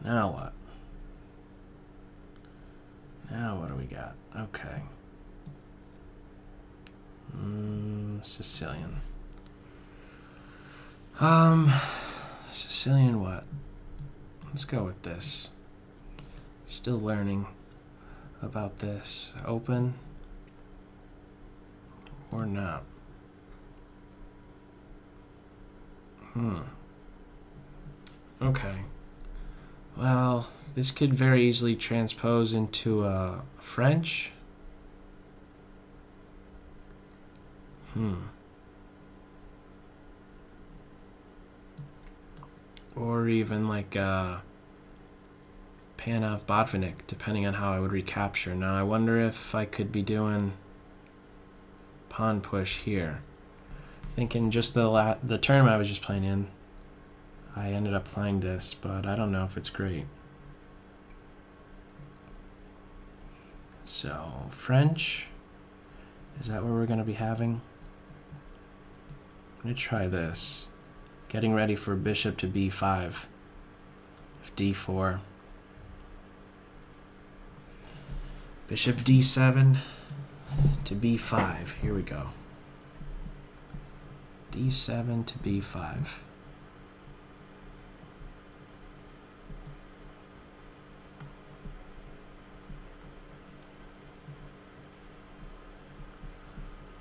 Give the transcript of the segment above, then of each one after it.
Now what? Now what do we got? Okay. Sicilian. Sicilian what? Let's go with this. Still learning about this. Open or not? Okay. Well, this could very easily transpose into French. Or even like Panov Botvinnik, depending on how I would recapture. Now I wonder if I could be doing pawn push here. Thinking just the term I was just playing in, I ended up playing this, but I don't know if it's great. So French, is that what we're going to be having? I'm going to try this. Getting ready for bishop to b5. d4. Bishop d7 to b5. Here we go. d7 to b5.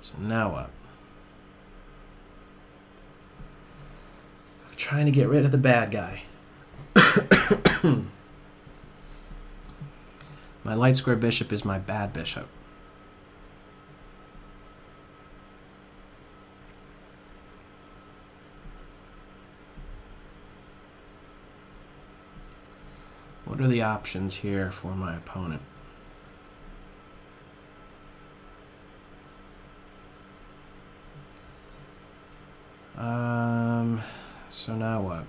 So now what? I'm trying to get rid of the bad guy. My light square bishop is my bad bishop. What are the options here for my opponent? So now what?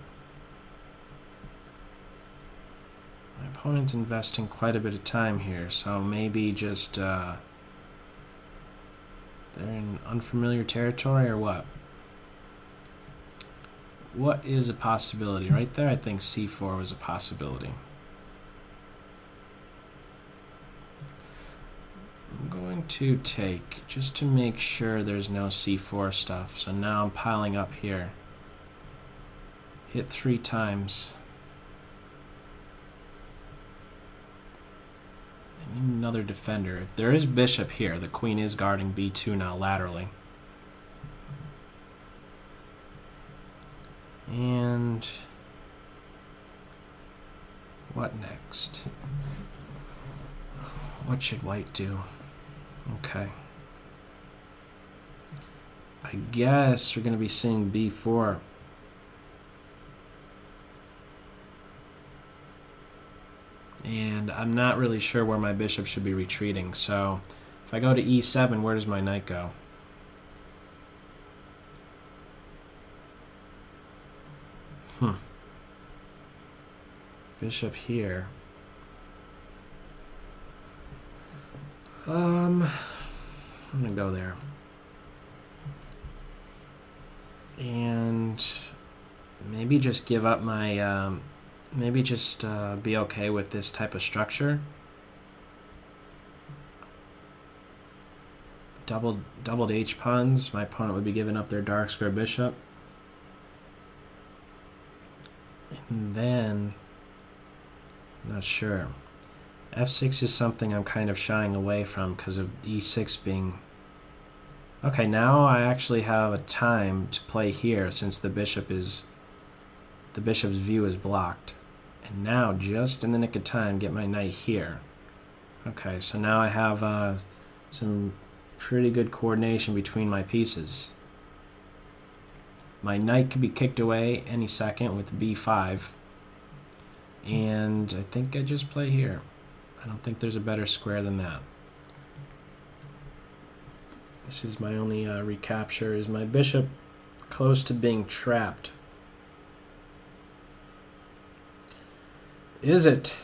My opponent's investing quite a bit of time here, so maybe just they're in unfamiliar territory or what? What is a possibility? Right there, I think c4 was a possibility. I'm going to take, just to make sure there's no c4 stuff. So now I'm piling up here. Hit 3 times. I need another defender. There is bishop here. The queen is guarding b2 now laterally. And what next? What should white do? Okay. I guess you're going to be seeing b4. And I'm not really sure where my bishop should be retreating. So if I go to e7, where does my knight go? Bishop here. I'm gonna go there. And maybe just give up my maybe just be okay with this type of structure. Doubled H pawns. My opponent would be giving up their dark square bishop. And then, I'm not sure. F6 is something I'm kind of shying away from because of E6 being... Okay, now I actually have a time to play here since the bishop's view is blocked. And now, just in the nick of time, get my knight here. Okay, so now I have some pretty good coordination between my pieces. My knight could be kicked away any second with b5. And I think I just play here. I don't think there's a better square than that. This is my only recapture. Is my bishop close to being trapped? Is it?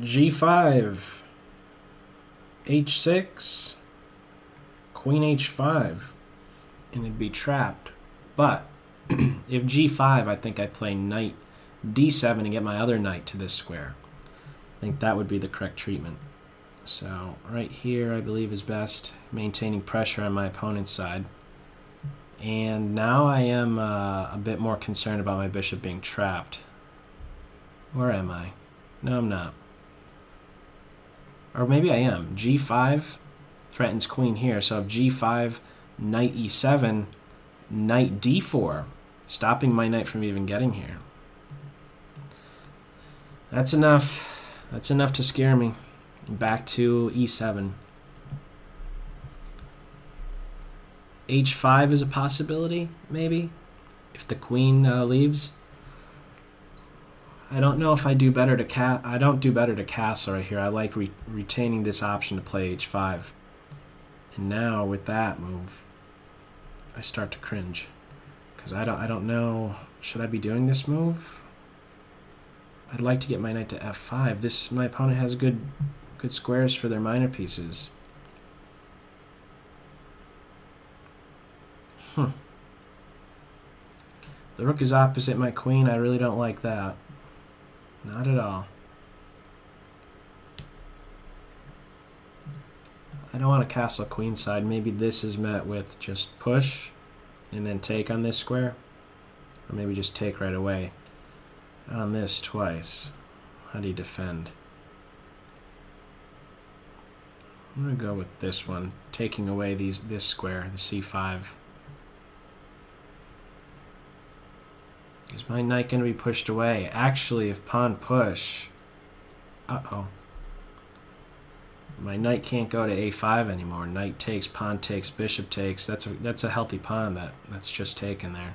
G5, H6, Queen H5, and it'd be trapped. But if G5, I think I play knight d7 and get my other knight to this square. I think that would be the correct treatment. So right here I believe is best, maintaining pressure on my opponent's side. And now I am a bit more concerned about my bishop being trapped. Or am I? No, I'm not. Or maybe I am. g5 threatens queen here, so if g5, knight e7, knight d4, stopping my knight from even getting here. That's enough. That's enough to scare me. Back to e7. h5 is a possibility, maybe, if the queen leaves. I don't know if I do better to I don't do better to castle right here. I like retaining this option to play h5. And now with that move, I start to cringe, because I don't know. Should I be doing this move? I'd like to get my knight to f5. My opponent has good squares for their minor pieces. The rook is opposite my queen. I really don't like that. Not at all. I don't want to castle queenside. Maybe this is met with just push and then take on this square. Or maybe just take right away on this twice. How do you defend? I'm going to go with this one, taking away this square, the c5. Is my knight going to be pushed away? Actually, if pawn push... Uh-oh. My knight can't go to a5 anymore. Knight takes, pawn takes, bishop takes. That's a healthy pawn that's just taken there.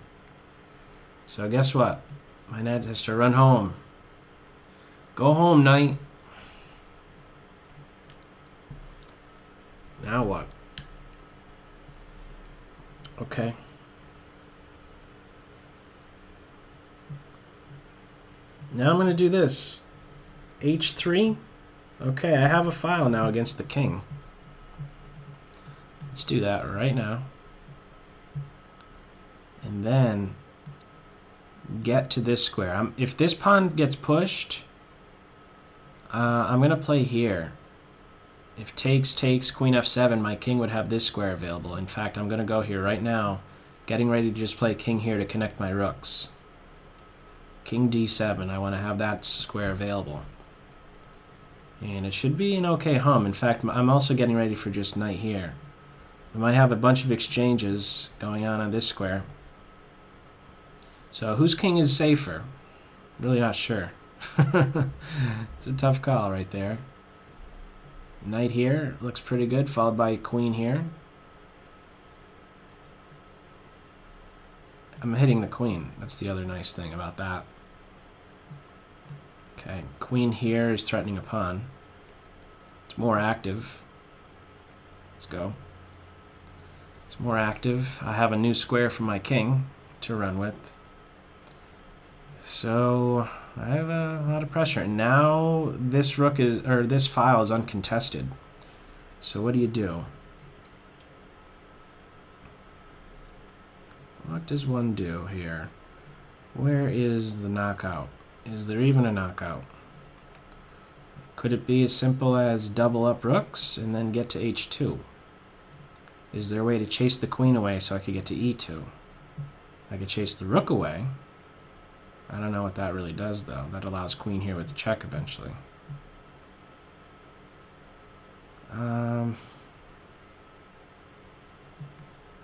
So guess what? My knight has to run home. Go home, knight. Now what? Okay. Now I'm going to do this. h3. Okay, I have a file now against the king. Let's do that right now. And then get to this square. If this pawn gets pushed, I'm going to play here. If takes, queen f7, my king would have this square available. In fact, I'm going to go here right now, getting ready to just play king here to connect my rooks. King d7, I want to have that square available. And it should be an okay hum. In fact, I'm also getting ready for just knight here. We might have a bunch of exchanges going on this square. So whose king is safer? Really not sure. It's a tough call right there. Knight here looks pretty good, followed by queen here. I'm hitting the queen. That's the other nice thing about that. Okay, queen here is threatening a pawn. It's more active. Let's go. It's more active. I have a new square for my king to run with. So I have a lot of pressure. Now this rook is, or this file is uncontested. So what do you do? What does one do here? Where is the knockout? Is there even a knockout? Could it be as simple as double up rooks and then get to h2? Is there a way to chase the queen away so I could get to e2? I could chase the rook away. I don't know what that really does, though. That allows queen here with check eventually. I'm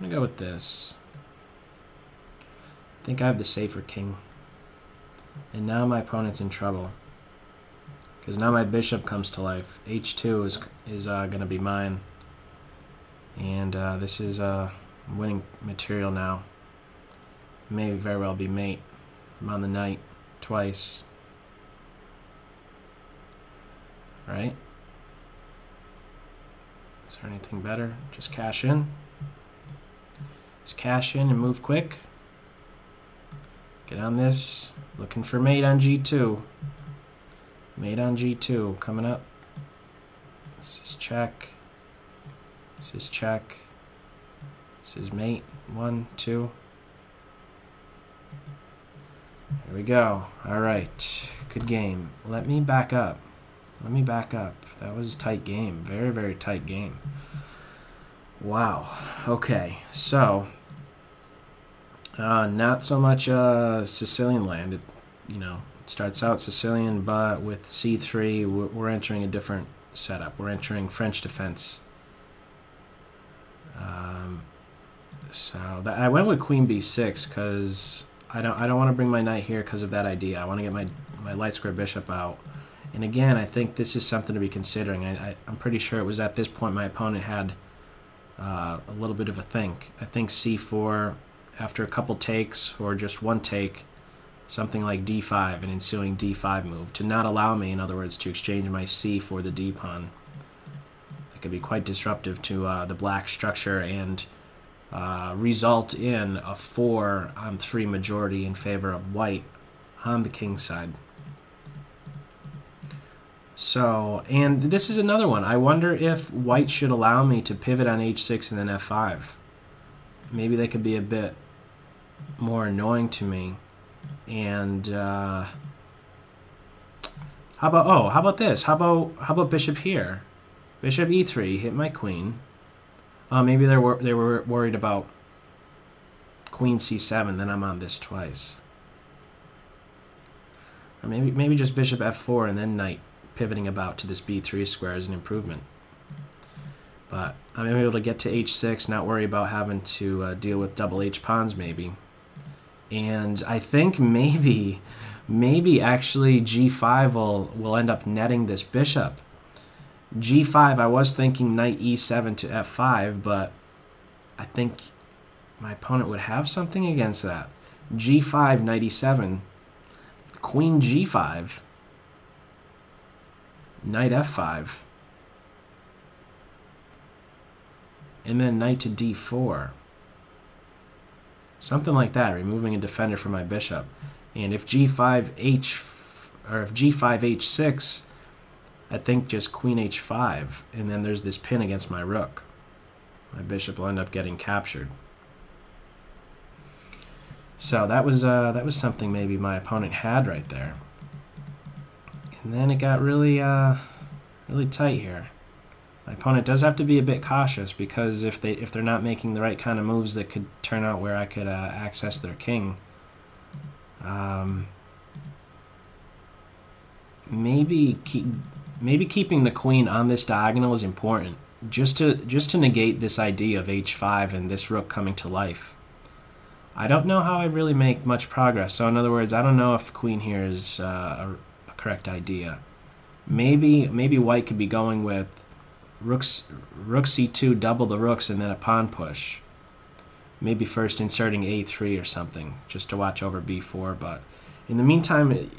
going to go with this. I think I have the safer king. And now my opponent's in trouble. Because now my bishop comes to life. h2 is going to be mine. And this is winning material now. May very well be mate. I'm on the knight twice. Right? Is there anything better? Just cash in. Just cash in and move quick. Get on this. Looking for mate on g2. Mate on g2 coming up. This is check. This is check. This is mate. 1, 2. Here Here we go. All right. Good game. Let me back up. Let me back up. That was a tight game. Very, very tight game. Wow. Okay. So, not so much Sicilian land. It starts out Sicilian, but with c3, we're entering a different setup. We're entering French defense. I went with Queen b6 because I don't want to bring my knight here because of that idea. I want to get my light square bishop out. And again, I think this is something to be considering. I'm pretty sure it was at this point my opponent had a little bit of a think. I think c4 after a couple takes or just one take, something like d5, an ensuing d5 move, to not allow me, in other words, to exchange my c for the d pawn. That could be quite disruptive to the black structure and result in a 4-on-3 majority in favor of white on the king side. So, and this is another one. I wonder if white should allow me to pivot on h6 and then f5. Maybe they could be a bit more annoying to me. And how about this? How about bishop here? Bishop e3 hit my queen. Maybe they were worried about queen c7. Then I'm on this twice. Or maybe just bishop f4 and then knight pivoting about to this b3 square is an improvement. But I'm able to get to h6, not worry about having to deal with double h pawns maybe. And I think maybe actually g5 will end up netting this bishop. g5, I was thinking knight e7 to f5, but I think my opponent would have something against that. g5, knight e7, queen g5, knight f5, and then knight to d4. Something like that, removing a defender from my bishop. And if g5 h6, I think just queen h5, and then there's this pin against my rook. My bishop will end up getting captured. So that was something maybe my opponent had right there. And then it got really really tight here. My opponent does have to be a bit cautious because if they're not making the right kind of moves that could turn out where I could access their king. Maybe keeping the queen on this diagonal is important, just to negate this idea of h5 and this rook coming to life. I don't know how I really make much progress. So in other words, I don't know if queen here is a correct idea. Maybe white could be going with rook c2, double the rooks, and then a pawn push. Maybe first inserting a3 or something, just to watch over b4. But in the meantime,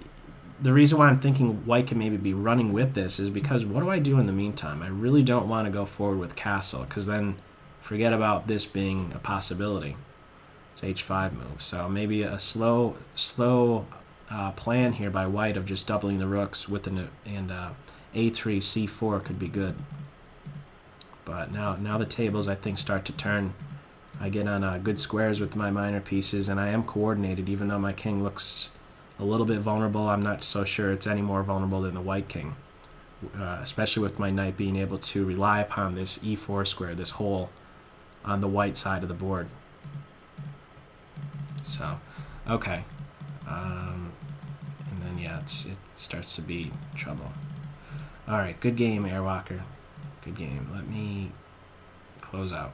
the reason why I'm thinking white can maybe be running with this is because what do I do in the meantime? I really don't want to go forward with castle, because then forget about this being a possibility. It's h5 move. So maybe a slow plan here by white of just doubling the rooks with a a3, c4 could be good. But now the tables, I think, start to turn. I get on good squares with my minor pieces, and I am coordinated, even though my king looks a little bit vulnerable. I'm not so sure it's any more vulnerable than the white king, especially with my knight being able to rely upon this e4 square, this hole on the white side of the board. So, okay. And then, yeah, it starts to be trouble. All right, good game, Airwalker. Good game. Let me close out.